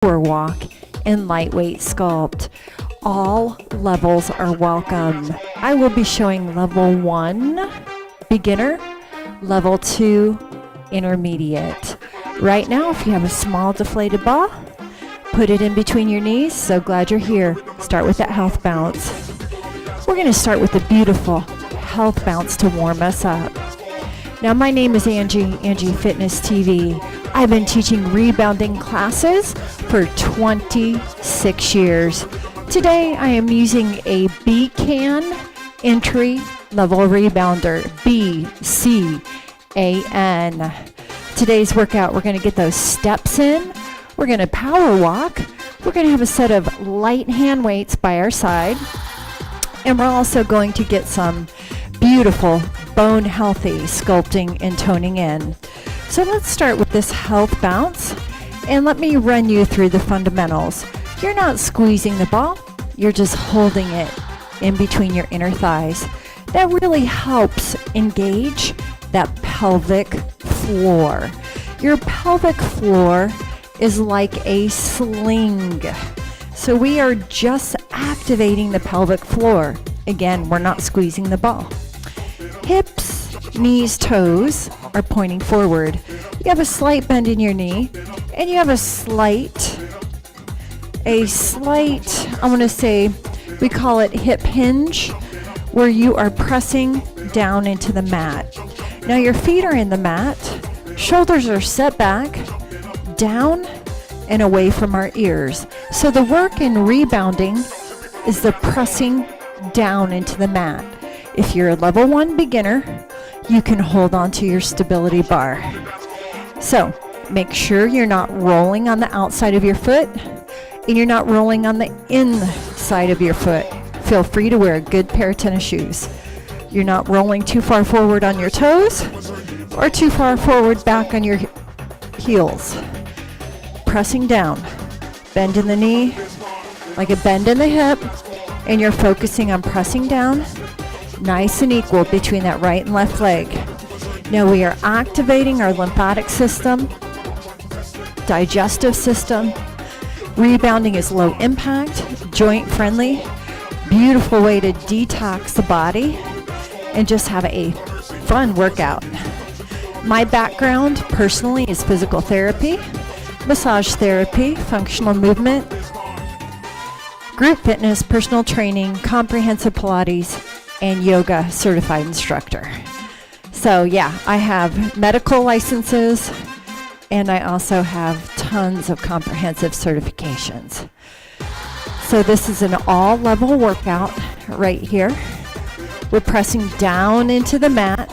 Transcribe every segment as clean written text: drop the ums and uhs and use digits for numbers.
power walk, and lightweight sculpt. All levels are welcome. I will be showing level 1, beginner, level 2, intermediate. Right now, if you have a small deflated ball, put it in between your knees. So glad you're here. Start with that health bounce. We're going to start with a beautiful health bounce to warm us up. Now, my name is Angie, Angie Fitness TV. I've been teaching rebounding classes for 26 years. Today, I am using a BCAN entry level rebounder, BCAN. Today's workout, we're going to get those steps in. We're going to power walk. We're going to have a set of light hand weights by our side. And we're also going to get some beautiful bone healthy sculpting and toning in. So let's start with this health bounce, and let me run you through the fundamentals. You're not squeezing the ball, you're just holding it in between your inner thighs. That really helps engage that pelvic floor. Your pelvic floor is like a sling. So we are just activating the pelvic floor. Again, we're not squeezing the ball. Hips, knees, toes are pointing forward. You have a slight bend in your knee, and you have a slight, I want to say, we call it hip hinge, where you are pressing down into the mat. Now your feet are in the mat, shoulders are set back, down and away from our ears. So the work in rebounding is the pressing down into the mat. If you're a level 1 beginner, you can hold on to your stability bar. So make sure you're not rolling on the outside of your foot and you're not rolling on the inside of your foot. Feel free to wear a good pair of tennis shoes. You're not rolling too far forward on your toes or too far forward back on your heels. Pressing down, bend in the knee, like a bend in the hip, and you're focusing on pressing down, nice and equal between that right and left leg. Now we are activating our lymphatic system, digestive system. Rebounding is low impact, joint friendly, beautiful way to detox the body and just have a fun workout. My background personally is physical therapy, massage therapy, functional movement, group fitness, personal training, comprehensive Pilates, and yoga certified instructor. So yeah, I have medical licenses and I also have tons of comprehensive certifications. So this is an all level workout right here. We're pressing down into the mat,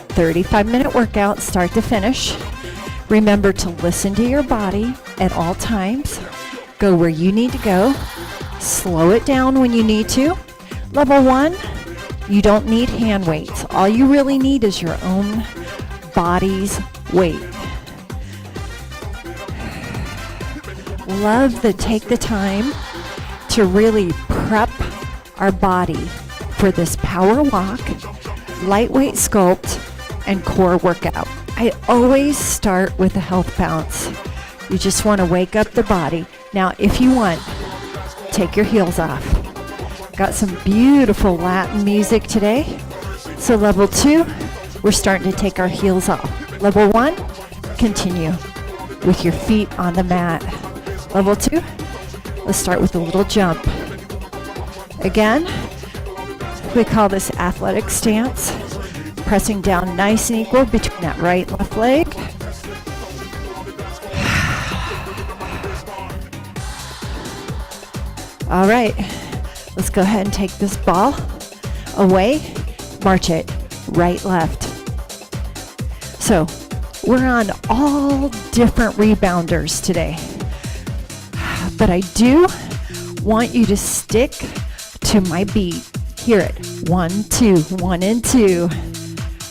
35-minute workout start to finish. Remember to listen to your body at all times. Go where you need to go. Slow it down when you need to. Level 1, you don't need hand weights. All you really need is your own body's weight. Love to take the time to really prep our body for this power walk, lightweight sculpt, and core workout. I always start with a health bounce. You just want to wake up the body. Now, if you want, take your heels off. Got some beautiful Latin music today. So level 2, we're starting to take our heels off. Level 1, continue with your feet on the mat. Level 2, let's start with a little jump. Again, we call this athletic stance. Pressing down nice and equal between that right and left leg. All right, let's go ahead and take this ball away, march it right, left. So we're on all different rebounders today, but I do want you to stick to my beat. Hear it, 1, 2, 1 and 2.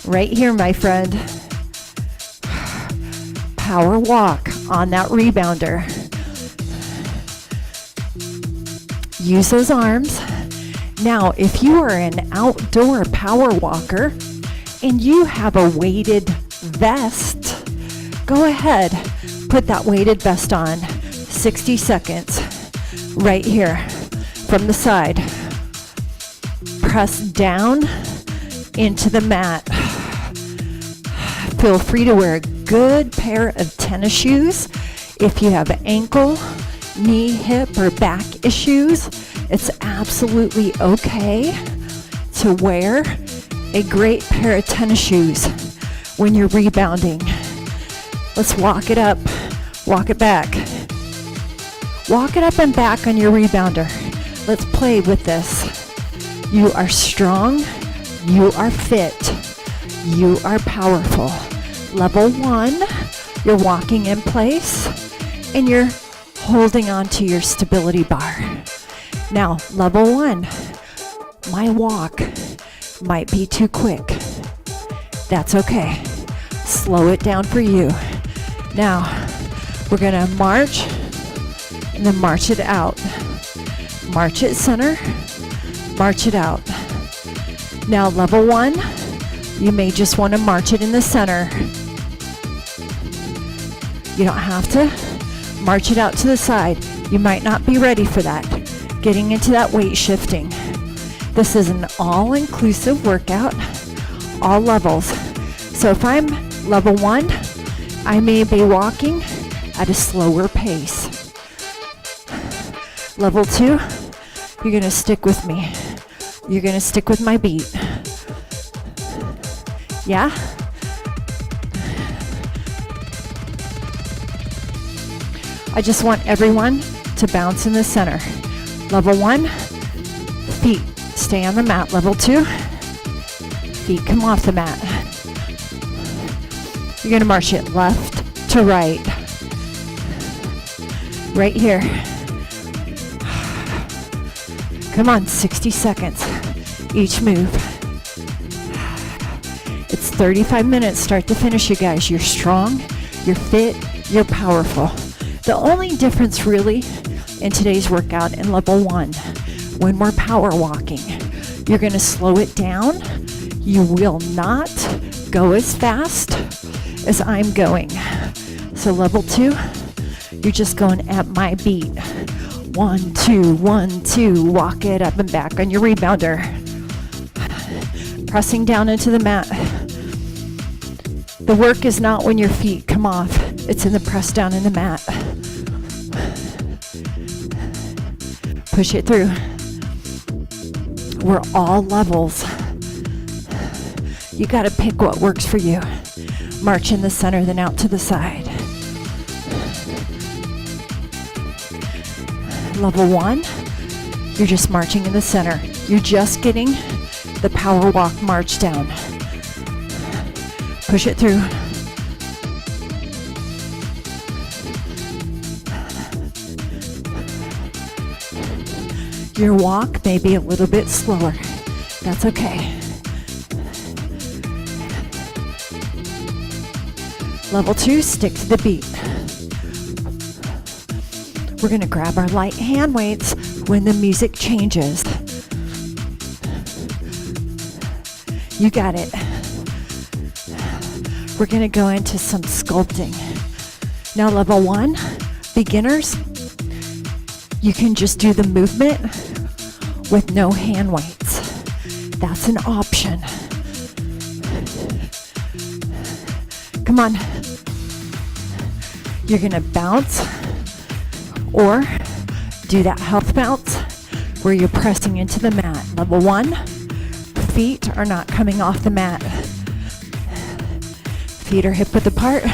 Right here, my friend. Power walk on that rebounder. Use those arms. Now, if you are an outdoor power walker and you have a weighted vest, go ahead, put that weighted vest on. 60 seconds right here from the side. Press down into the mat. Feel free to wear a good pair of tennis shoes. If you have ankle, knee, hip, or back issues, it's absolutely okay to wear a great pair of tennis shoes when you're rebounding. Let's walk it up, walk it back. Walk it up and back on your rebounder. Let's play with this. You are strong, you are fit, you are powerful. Level 1, you're walking in place and you're holding on to your stability bar. Now, level 1, my walk might be too quick. That's okay. Slow it down for you. Now, we're gonna march and then march it out. March it center, march it out. Now, level 1, you may just want to march it in the center. You don't have to march it out to the side. You might not be ready for that. Getting into that weight shifting. This is an all-inclusive workout, all levels. So if I'm level 1, I may be walking at a slower pace. Level 2, you're going to stick with me. You're going to stick with my beat. Yeah? I just want everyone to bounce in the center. Level 1, feet stay on the mat. Level 2, feet come off the mat. You're going to march it left to right. Right here. Come on, 60 seconds each move. It's 35 minutes start to finish, you guys. You're strong, you're fit, you're powerful. The only difference really in today's workout in level 1, when we're power walking, you're going to slow it down. You will not go as fast as I'm going. So level 2, you're just going at my beat. 1, 2, 1, 2, walk it up and back on your rebounder. Pressing down into the mat. The work is not when your feet come off. It's in the press down in the mat. Push it through. We're all levels. You got to pick what works for you. March in the center, then out to the side. Level 1, you're just marching in the center. You're just getting the power walk march down. Push it through. Your walk may be a little bit slower. That's okay. Level 2, stick to the beat. We're going to grab our light hand weights when the music changes. You got it. We're going to go into some sculpting. Now, level 1, beginners, you can just do the movement with no hand weights. That's an option. Come on. You're going to bounce or do that health bounce where you're pressing into the mat. Level 1, feet are not coming off the mat. Feet are hip width apart.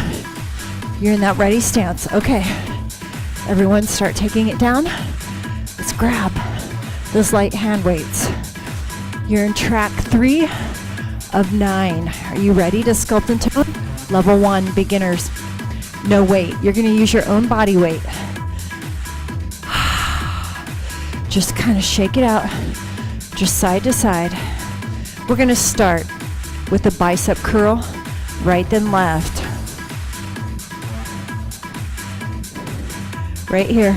You're in that ready stance. Okay, everyone start taking it down. Let's grab those light hand weights. You're in track 3 of 9. Are you ready to sculpt and tone? Level 1, beginners, no weight. You're gonna use your own body weight. Just kind of shake it out, just side to side. We're gonna start with the bicep curl, right then left. Right here.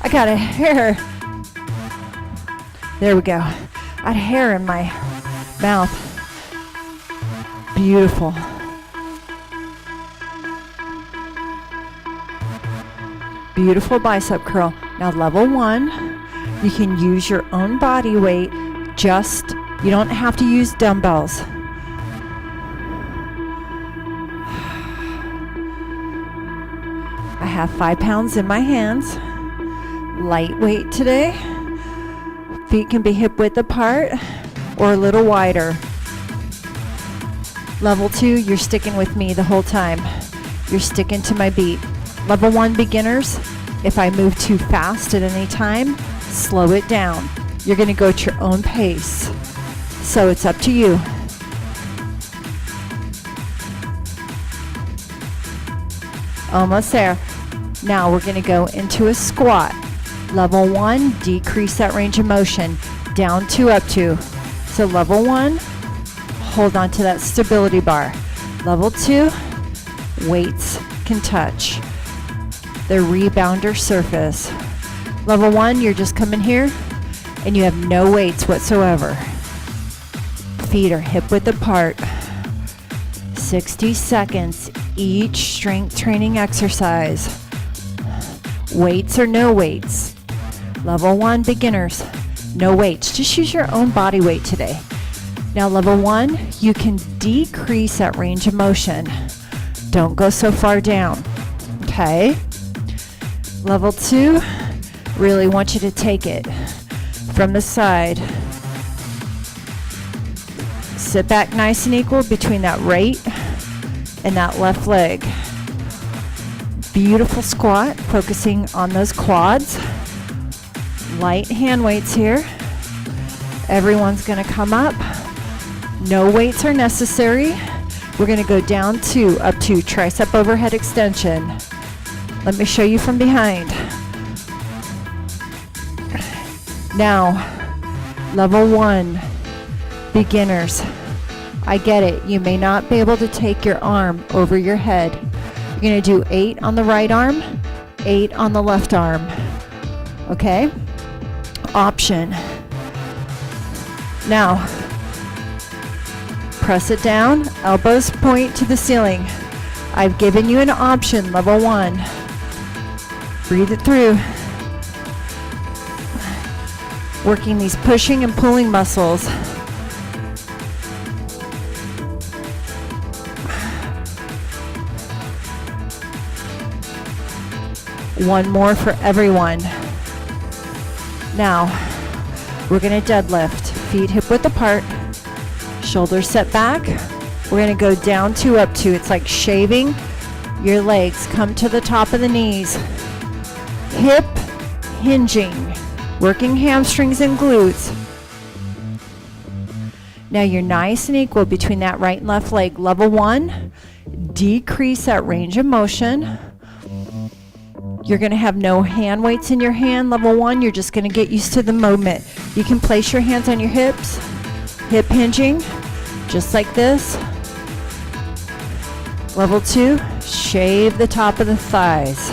I got a hair. There we go. I had hair in my mouth. Beautiful. Beautiful bicep curl. Now level 1, you can use your own body weight. You don't have to use dumbbells. I have 5 pounds in my hands. Lightweight today. Feet can be hip width apart or a little wider. Level 2, you're sticking with me the whole time. You're sticking to my beat. Level 1 beginners, if I move too fast at any time, slow it down. You're going to go at your own pace. So it's up to you. Almost there. Now we're going to go into a squat. Level 1, decrease that range of motion. Down 2, up 2. So level 1, hold on to that stability bar. Level 2, weights can touch the rebounder surface. Level 1, you're just coming here and you have no weights whatsoever. Feet are hip width apart. 60 seconds each strength training exercise. Weights or no weights. Level 1 beginners, no weights. Just use your own body weight today. Now level 1, you can decrease that range of motion. Don't go so far down. Okay. Level 2, really want you to take it from the side. Sit back nice and equal between that right and that left leg. Beautiful squat, focusing on those quads. Light hand weights here. Everyone's going to come up. No weights are necessary. We're going to go down 2, up 2, tricep overhead extension. Let me show you from behind. Now, level 1, beginners. I get it. You may not be able to take your arm over your head. You're going to do 8 on the right arm, 8 on the left arm. Okay? Option. Now, press it down, elbows point to the ceiling. I've given you an option, level 1. Breathe it through. Working these pushing and pulling muscles. One more for everyone. Now, we're going to deadlift. Feet hip width apart. Shoulders set back. We're going to go down 2, up 2. It's like shaving your legs. Come to the top of the knees. Hip hinging. Working hamstrings and glutes. Now you're nice and equal between that right and left leg. Level 1, decrease that range of motion. You're going to have no hand weights in your hand. Level 1, you're just going to get used to the movement. You can place your hands on your hips, hip hinging, just like this. Level 2, shave the top of the thighs.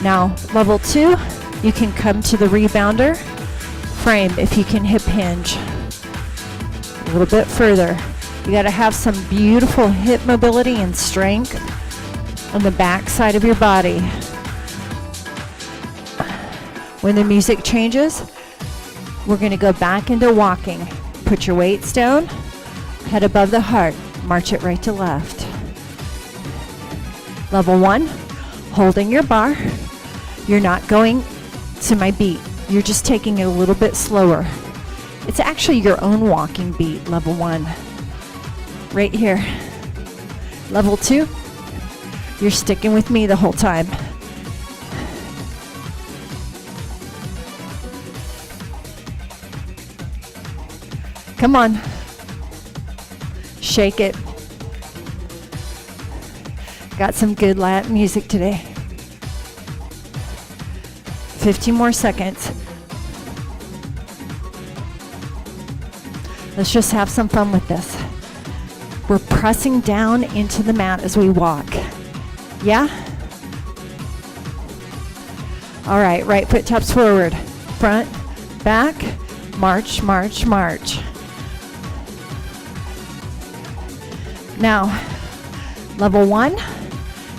Now, level 2, you can come to the rebounder frame if you can hip hinge. A little bit further. You got to have some beautiful hip mobility and strength on the back side of your body. When the music changes, we're going to go back into walking. Put your weights down, head above the heart, march it right to left. Level 1, holding your bar. You're not going to my beat. You're just taking it a little bit slower. It's actually your own walking beat, level 1. Right here. Level 2, you're sticking with me the whole time. Come on. Shake it. Got some good Latin music today. 15 more seconds. Let's just have some fun with this. We're pressing down into the mat as we walk. Yeah? All right, right foot taps forward. Front, back, march, march, march. Now, level 1,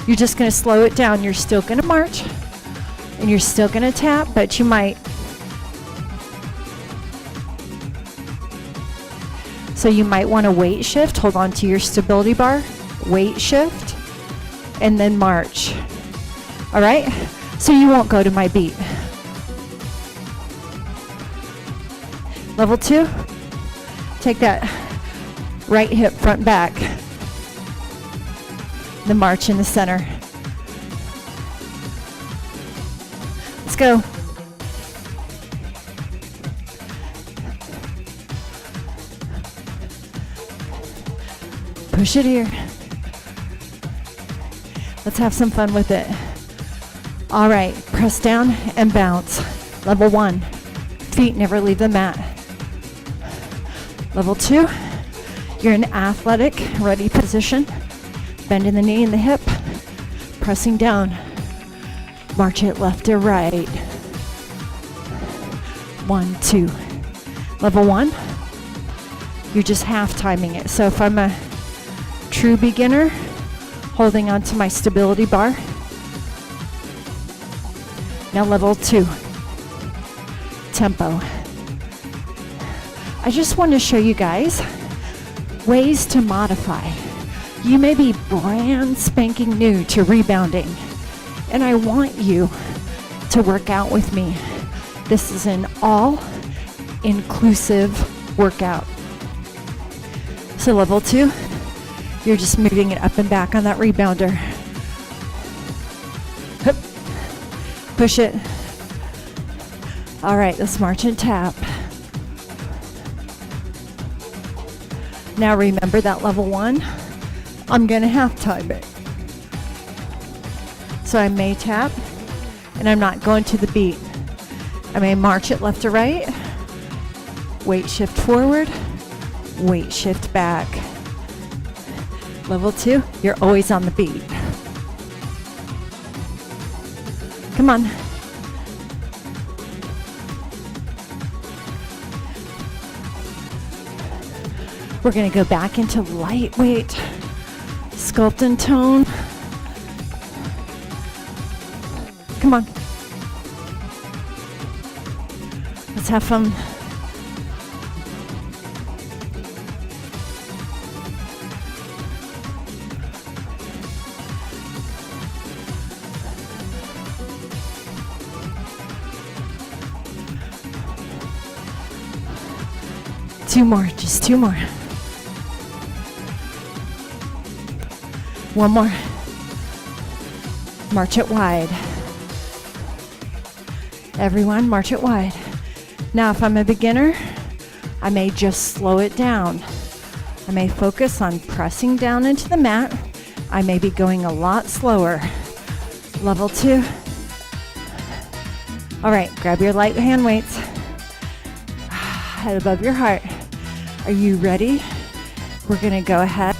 you're just going to slow it down. You're still going to march, And you're still gonna tap, but you might. So you might want to weight shift, hold on to your stability bar, weight shift, and then march. All right? So you won't go to my beat. Level 2, take that right hip front back. The march in the center. Let's go. Push it here. Let's have some fun with it. All right, press down and bounce. Level 1, feet never leave the mat. Level 2, you're in athletic, ready position. Bending the knee and the hip, pressing down. March it left to right. 1, 2. Level 1, you're just half timing it. So if I'm a true beginner, holding on to my stability bar. Now level 2, tempo. I just want to show you guys ways to modify. You may be brand spanking new to rebounding, and I want you to work out with me. This is an all-inclusive workout. So level 2, you're just moving it up and back on that rebounder. Hup. Push it. All right, let's march and tap. Now remember that level 1, I'm gonna half time it. So I may tap, and I'm not going to the beat. I may march it left to right, weight shift forward, weight shift back. Level 2, you're always on the beat. Come on. We're gonna go back into lightweight, sculpt and tone. Come on. Let's have fun. Two more, just 2 more. One more. March it wide. Everyone, march it wide. Now, if I'm a beginner, I may just slow it down. I may focus on pressing down into the mat. I may be going a lot slower. Level 2. All right, grab your light hand weights. Head above your heart. Are you ready? We're gonna go ahead.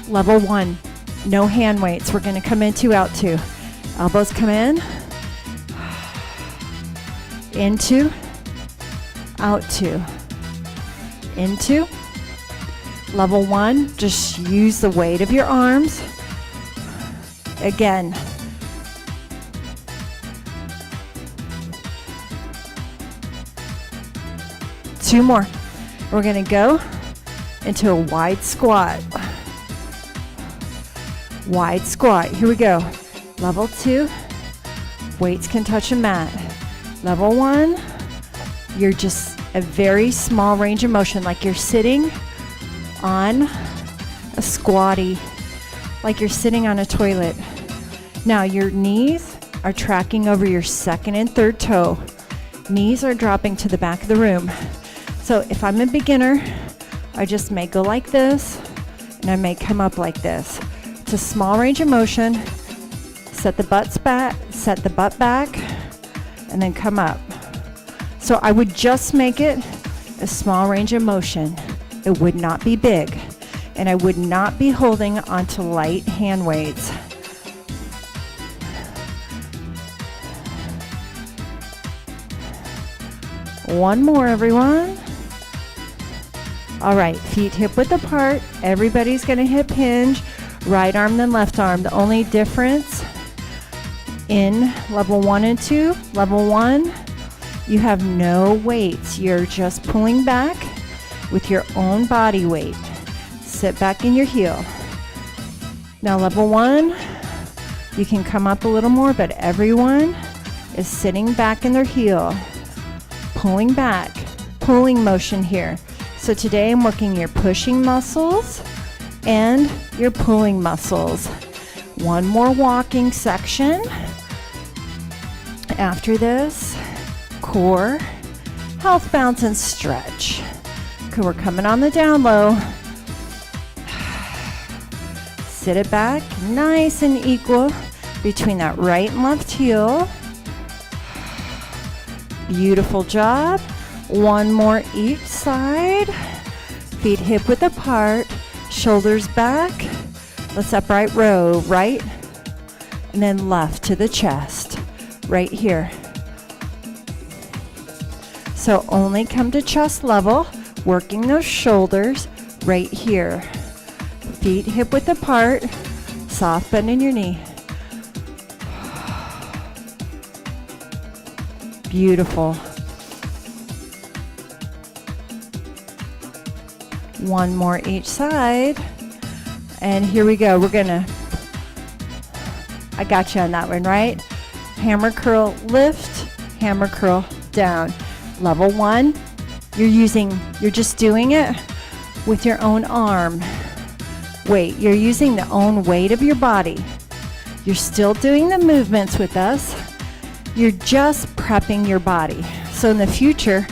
Level 1, no hand weights. We're gonna come into out 2. Elbows come in, into, out 2, into. Level 1, just use the weight of your arms. Again. Two more. We're gonna go into a wide squat. Wide squat, here we go. Level 2, weights can touch a mat. Level 1, you're just a very small range of motion, like you're sitting on a squatty, like you're sitting on a toilet. Now your knees are tracking over your second and third toe. Knees are dropping to the back of the room. So if I'm a beginner, I just may go like this, and I may come up like this. It's a small range of motion. Set the butt back, and then come up. So I would just make it a small range of motion. It would not be big, and I would not be holding onto light hand weights. One more, everyone. All right, feet hip width apart. Everybody's gonna hip hinge. Right arm, then left arm. The only difference in level 1 and 2. Level 1, you have no weights. You're just pulling back with your own body weight. Sit back in your heel. Now level 1, you can come up a little more, but everyone is sitting back in their heel, pulling back, pulling motion here. So today I'm working your pushing muscles and your pulling muscles. One more walking section. After this, core, health bounce, and stretch. Okay, we're coming on the down low. Sit it back, nice and equal between that right and left heel. Beautiful job. One more each side. Feet hip width apart, shoulders back. Let's upright row, right, and then left to the chest, right here. So only come to chest level, working those shoulders right here. Feet hip width apart, soft bend in your knee. Beautiful. One more each side. And here we go. We're gonna, I got you on that one, right? Hammer curl lift, hammer curl down. Level 1, you're just doing it with your own arm weight. You're using the own weight of your body. You're still doing the movements with us. You're just prepping your body. So in the future,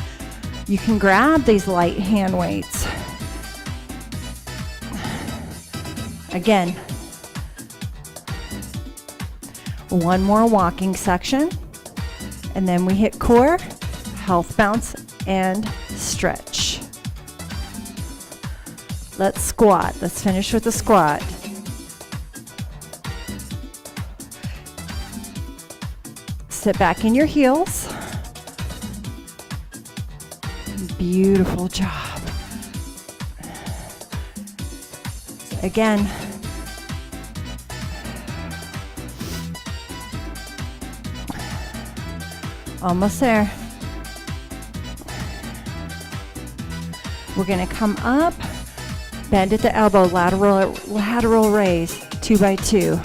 you can grab these light hand weights. Again, one more walking section, and then we hit core, health bounce, and stretch. Let's squat. Let's finish with the squat. Sit back in your heels. Beautiful job. Again. Almost there. We're going to come up, bend at the elbow, lateral raise, 2 by 2.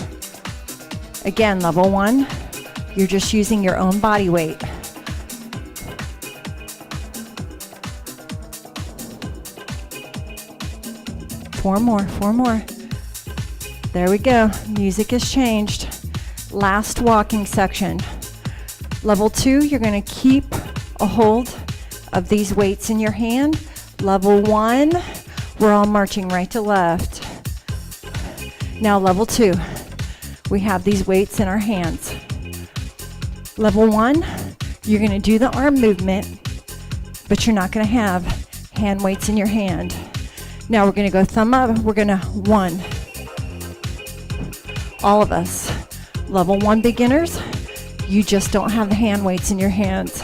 Again, level 1, you're just using your own body weight. Four more. There we go. Music has changed. Last walking section. Level 2, you're going to keep a hold of these weights in your hand. Level 1, we're all marching right to left. Now level 2, we have these weights in our hands. Level 1, you're going to do the arm movement, but you're not going to have hand weights in your hand. Now we're going to go thumb up. We're going to 1. All of us, level 1 beginners, you just don't have the hand weights in your hands.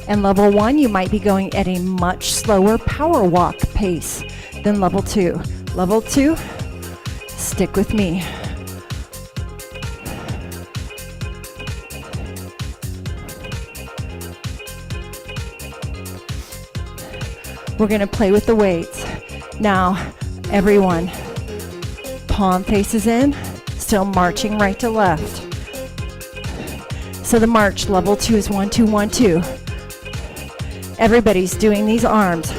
And level 1, you might be going at a much slower power walk pace than level 2. Level 2, stick with me. We're going to play with the weights. Now, everyone, palm faces in, still marching right to left. So the march, level 2 is 1, 2, 1, 2. Everybody's doing these arms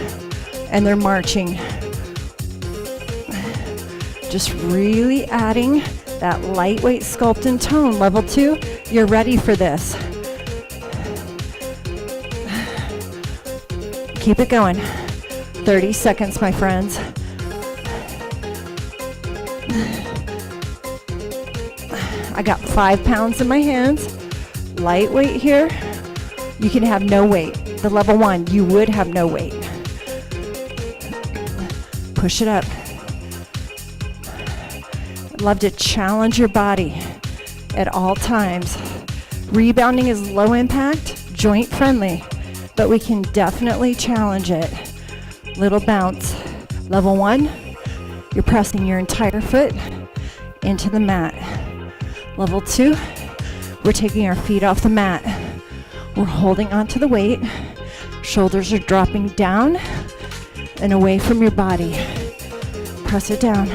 and they're marching. Just really adding that lightweight sculpt and tone. Level 2, you're ready for this. Keep it going. 30 seconds, my friends. I got 5 pounds in my hands. Lightweight here. You can have no weight. The level 1, you would have no weight. Push it up. Love to challenge your body at all times. Rebounding is low impact, joint friendly, but we can definitely challenge it. Little bounce. Level 1, you're pressing your entire foot into the mat. Level 2, We're taking our feet off the mat. We're holding onto the weight. Shoulders are dropping down and away from your body. Press it down.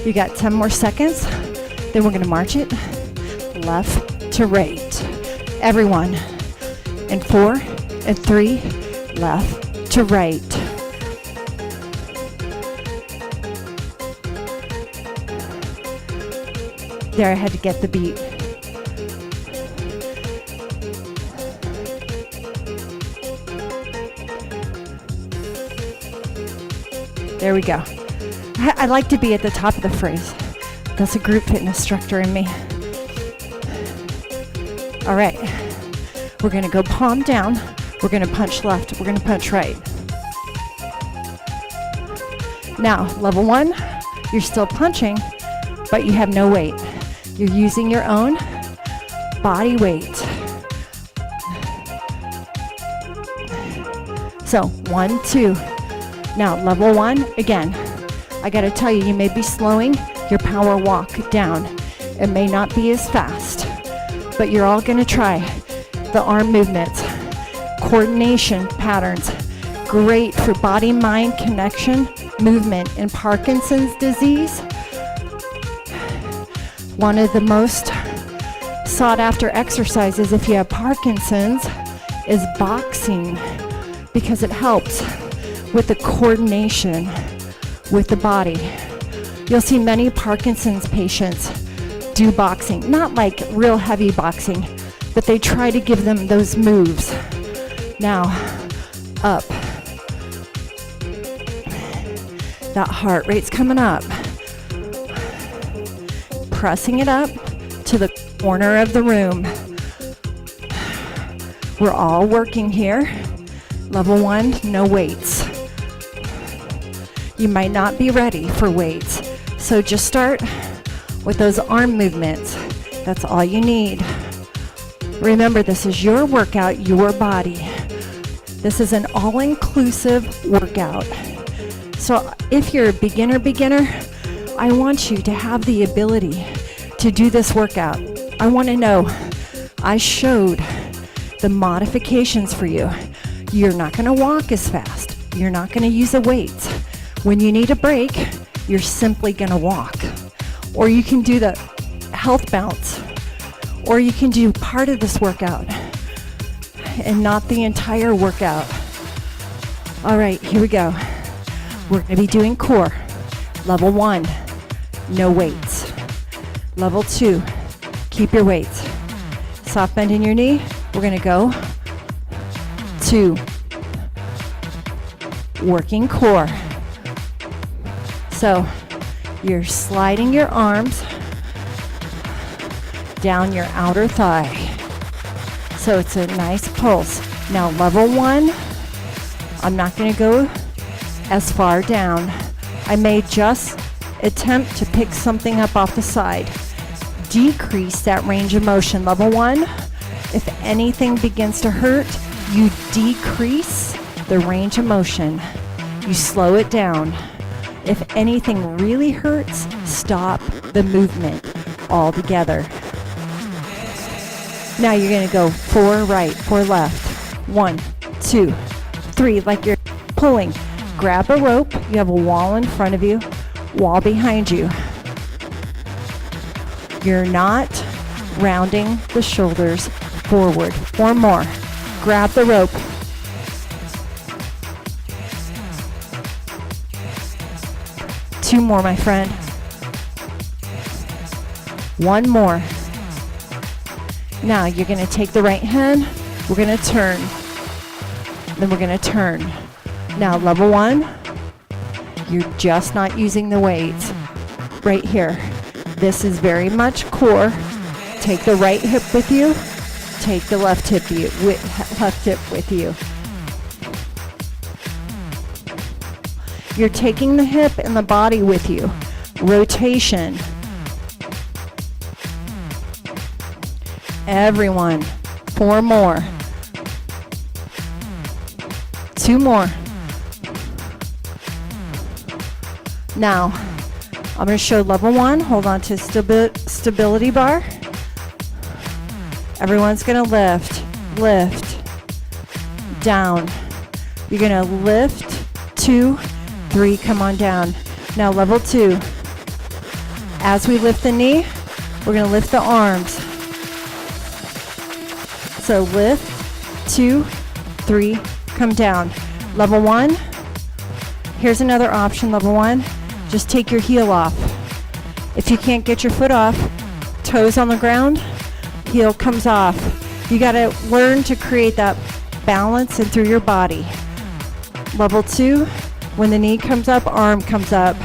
You got 10 more seconds. Then we're gonna march it left to right. Everyone. In 4 and 3, left to right. There, I had to get the beat. There we go. I like to be at the top of the phrase. That's a group fitness instructor in me. All right. We're going to go palm down. We're going to punch left. We're going to punch right. Now, level 1, you're still punching, but you have no weight. You're using your own body weight. So 1, 2. Now level 1, again, I gotta tell you, you may be slowing your power walk down. It may not be as fast, but you're all gonna try the arm movements, coordination patterns, great for body-mind connection, movement in Parkinson's disease. One of the most sought after exercises if you have Parkinson's is boxing, because it helps with the coordination with the body. You'll see many Parkinson's patients do boxing, not like real heavy boxing, but they try to give them those moves. Now, up. That heart rate's coming up. Pressing it up to the corner of the room. We're all working here. Level 1, no weights. You might not be ready for weights, so just start with those arm movements. That's all you need. Remember, this is your workout, your body. This is an all-inclusive workout. So if you're a beginner, I want you to have the ability to do this workout. I want to know, I showed the modifications for you. You're not going to walk as fast. You're not going to use the weights. When you need a break, you're simply going to walk. Or you can do the health bounce. Or you can do part of this workout and not the entire workout. All right, here we go. We're going to be doing core. Level 1, no weights. Level 2, keep your weights. Soft bend in your knee. We're going to go 2. Working core. So you're sliding your arms down your outer thigh. So it's a nice pulse. Now level 1, I'm not going to go as far down. I may just attempt to pick something up off the side. Decrease that range of motion. Level 1, if anything begins to hurt, you decrease the range of motion. You slow it down. If anything really hurts, stop the movement altogether. Now you're going to go 4 right, 4 left. 1, 2, 3, like you're pulling. Grab a rope. You have a wall in front of you, wall behind you. You're not rounding the shoulders forward. 4 more. Grab the rope. Two more, my friend. 1 more. Now you're going to take the right hand. We're going to turn. Then we're going to turn. Now level 1, you're just not using the weights. Right here. This is very much core. Take the right hip with you. Take the left hip with you. You're taking the hip and the body with you. Rotation. Everyone. 4 more. 2 more. Now, I'm going to show level 1. Hold on to stability bar. Everyone's gonna lift, lift, down. You're gonna lift, 2, 3, come on down. Now level 2. As we lift the knee, we're gonna lift the arms. So lift, 2, 3, come down. Level 1, here's another option, level 1, just take your heel off. If you can't get your foot off, toes on the ground, heel comes off. You gotta learn to create that balance and through your body. Level 2, when the knee comes up, arm comes up.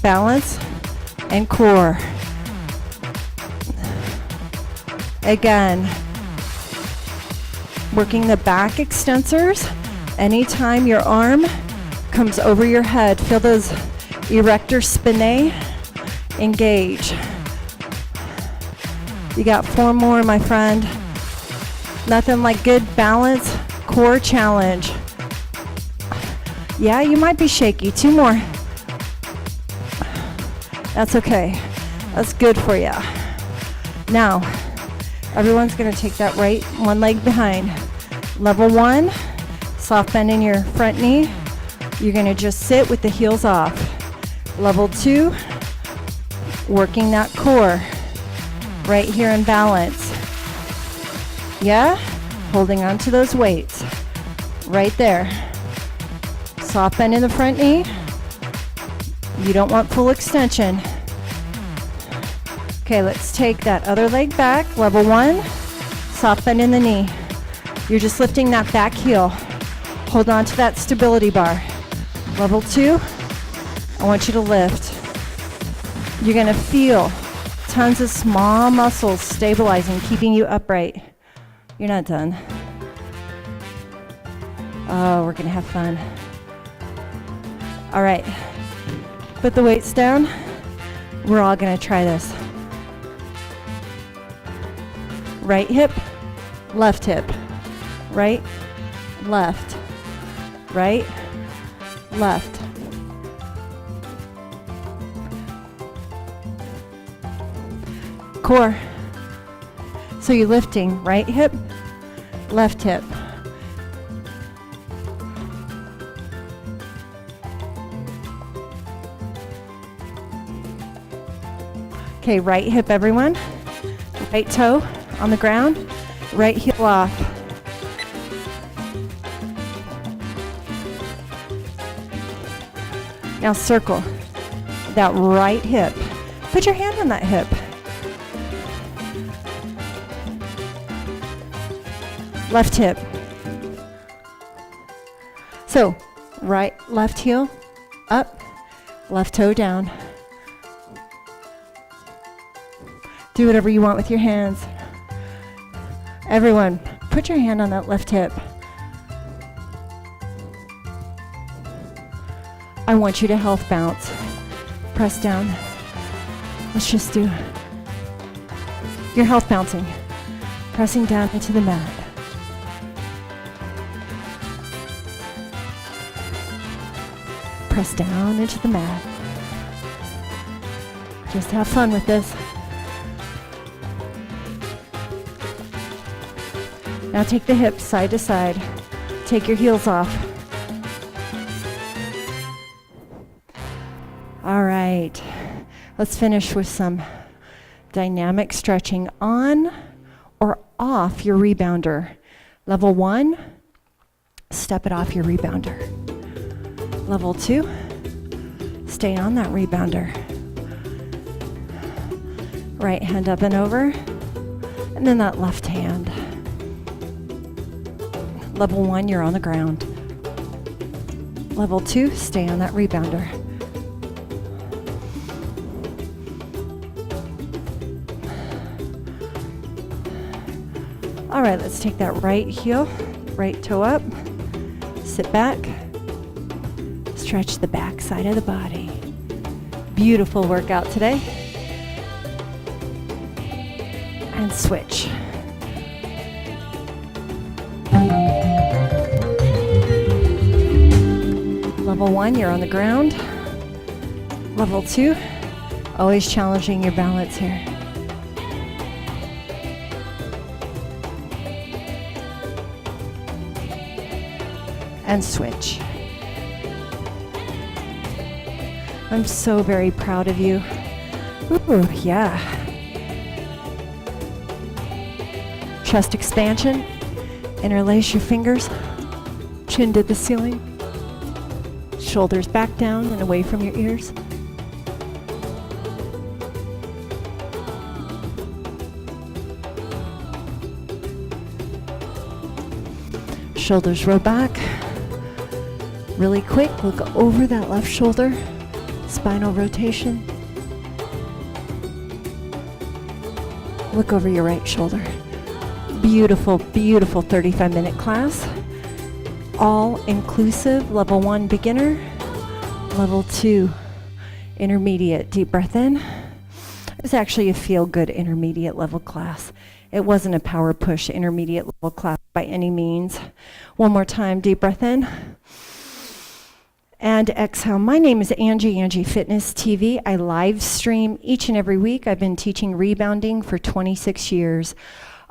Balance and core. Again, working the back extensors. Anytime your arm comes over your head, feel those erector spinae engage. You got 4 more, my friend. Nothing like good balance, core challenge. Yeah, you might be shaky. 2 more. That's okay. That's good for you. Now, everyone's gonna take that right one leg behind. Level 1, soft bend in your front knee. You're gonna just sit with the heels off. Level 2, working that core. Right here in balance. Yeah? Holding on to those weights. Right there. Soft bend in the front knee. You don't want full extension. Okay, let's take that other leg back. Level 1, soft bend in the knee. You're just lifting that back heel. Hold on to that stability bar. Level 2, I want you to lift. You're gonna feel tons of small muscles stabilizing, keeping you upright. You're not done. Oh, we're gonna have fun. All right, put the weights down. We're all gonna try this. Right hip, left hip. Right, left, right, left. Core. So you're lifting right hip, left hip. Okay, right hip, everyone. Right toe on the ground, right heel off. Now circle that right hip. Put your hand on that hip. Left hip. So, right, left heel, up, left toe down. Do whatever you want with your hands. Everyone, put your hand on that left hip. I want you to health bounce. Press down. Let's just do your health bouncing. Pressing down into the mat. Press down into the mat. Just have fun with this. Now take the hips side to side. Take your heels off. All right, let's finish with some dynamic stretching on or off your rebounder. Level 1, step it off your rebounder. Level 2, stay on that rebounder. Right hand up and over, and then that left hand. Level 1, you're on the ground. Level 2, stay on that rebounder. All right, let's take that right heel, right toe up, sit back, stretch the back side of the body. Beautiful workout today. And switch. Level 1, you're on the ground. Level 2, always challenging your balance here. and switch. I'm so very proud of you. Ooh, yeah. Chest expansion. Interlace your fingers. Chin to the ceiling. Shoulders back down and away from your ears. Shoulders roll back. Really quick, look over that left shoulder. Spinal rotation. Look over your right shoulder. Beautiful, beautiful 35-minute class. All inclusive, level 1 beginner, level 2 intermediate. Deep breath in. It was actually a feel-good intermediate level class. It wasn't a power push intermediate level class by any means. One more time, deep breath in. And exhale. My name is Angie, Angie Fitness TV. I live stream each and every week. I've been teaching rebounding for 26 years.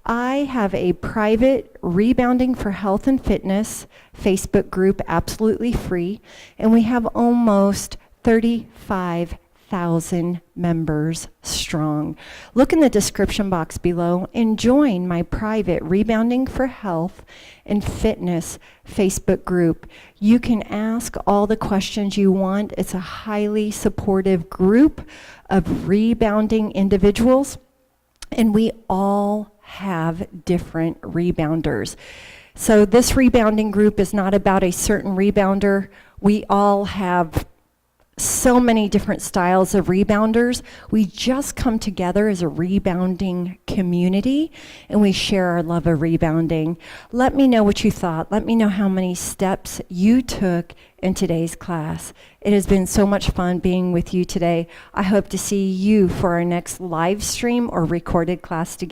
I have a private Rebounding for Health and Fitness Facebook group, absolutely free, and we have almost 35,000 members strong. Look in the description box below and join my private Rebounding for Health and Fitness Facebook group. You can ask all the questions you want. It's a highly supportive group of rebounding individuals, and we all have different rebounders. So this rebounding group is not about a certain rebounder. We all have so many different styles of rebounders. We just come together as a rebounding community and we share our love of rebounding. Let me know what you thought. Let me know how many steps you took in today's class. It has been so much fun being with you today. I hope to see you for our next live stream or recorded class together.